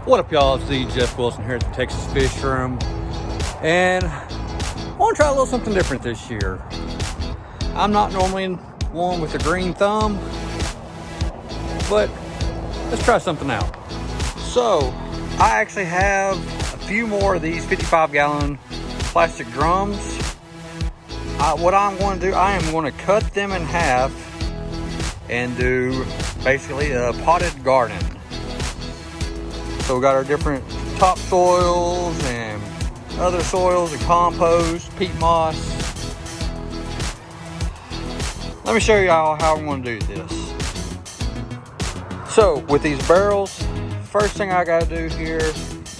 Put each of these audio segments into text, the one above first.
What up, y'all? It's the Jeff Wilson here at the Texas Fish Room, and I want to try a little something different this year. I'm not normally one with a green thumb, but let's try something out. So I actually have a few more of these 55-gallon plastic drums. What I'm going to do, I am going to cut them in half and do basically a potted garden. So we got our different topsoils and other soils and compost, peat moss. Let me show you how I'm going to do this. So with these barrels, first thing I got to do here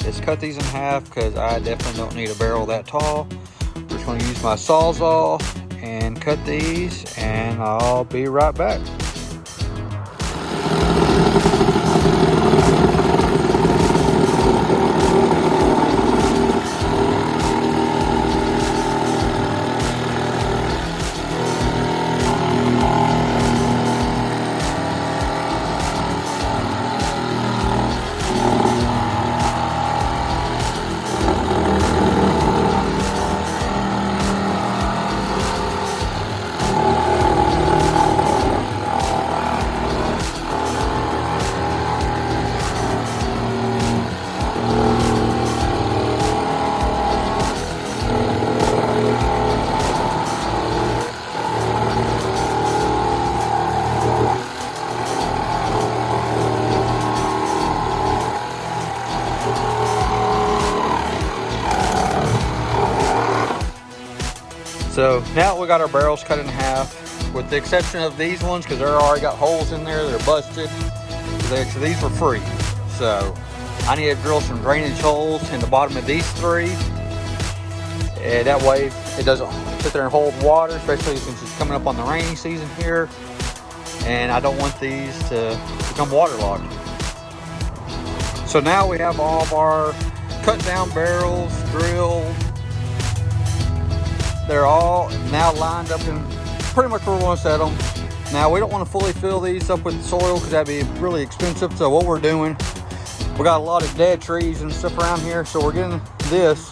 is cut these in half because I definitely don't need a barrel that tall. I'm just going to use my Sawzall and cut these, and I'll be right back. So now we got our barrels cut in half, with the exception of these ones because they're already got holes in there. They're busted. So these were free. So I need to drill some drainage holes in the bottom of these three, and that way it doesn't sit there and hold water, especially since it's coming up on the rainy season here. And I don't want these to become waterlogged. So now we have all of our cut down barrels drilled. They're all now lined up in pretty much where we want to set them. Now we don't want to fully fill these up with soil because that'd be really expensive. So what we're doing, we got a lot of dead trees and stuff around here. So we're getting this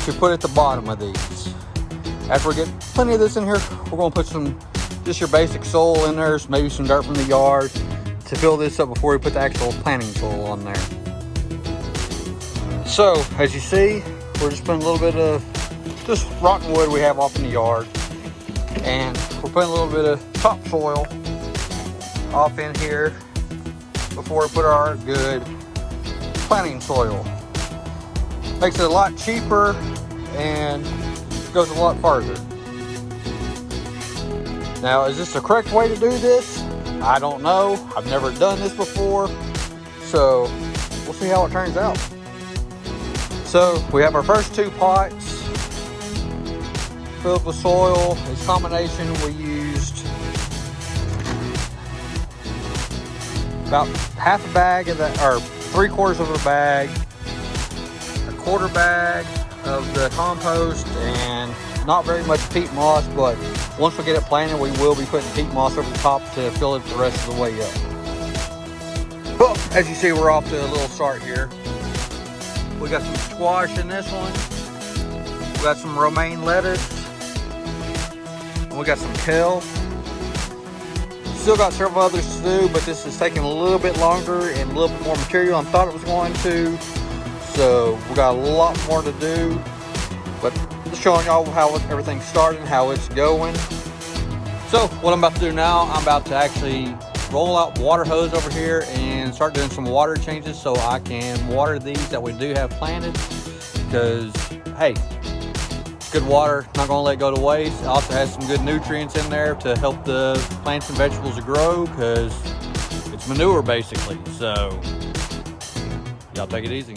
to put at the bottom of these. After we get plenty of this in here, we're going to put some, just your basic soil in there, maybe some dirt from the yard to fill this up before we put the actual planting soil on there. So as you see, we're just putting a little bit of just rotten wood we have off in the yard, and we're putting a little bit of topsoil off in here before we put our good planting soil. Makes it a lot cheaper and goes a lot farther. Now, is this the correct way to do this? I don't know. I've never done this before, so we'll see how it turns out. So we have our first two pots filled with soil. This combination we used about half a bag of that, or 3/4 of a bag, a quarter bag of the compost, and not very much peat moss, but once we get it planted, we will be putting peat moss over the top to fill it the rest of the way up. Well, as you see, we're off to a little start here. We got some squash in this one. We got some romaine lettuce. And we got some kale. Still got several others to do, but this is taking a little bit longer and a little bit more material than I thought it was going to. So we got a lot more to do, but just showing y'all how everything's starting, how it's going. So what I'm about to do now, I'm about to actually roll out the water hose over here and start doing some water changes so I can water these that we do have planted, because hey, good water, not going to let it go to waste. It also has some good nutrients in there to help the plants and vegetables grow, because it's manure basically. So y'all take it easy.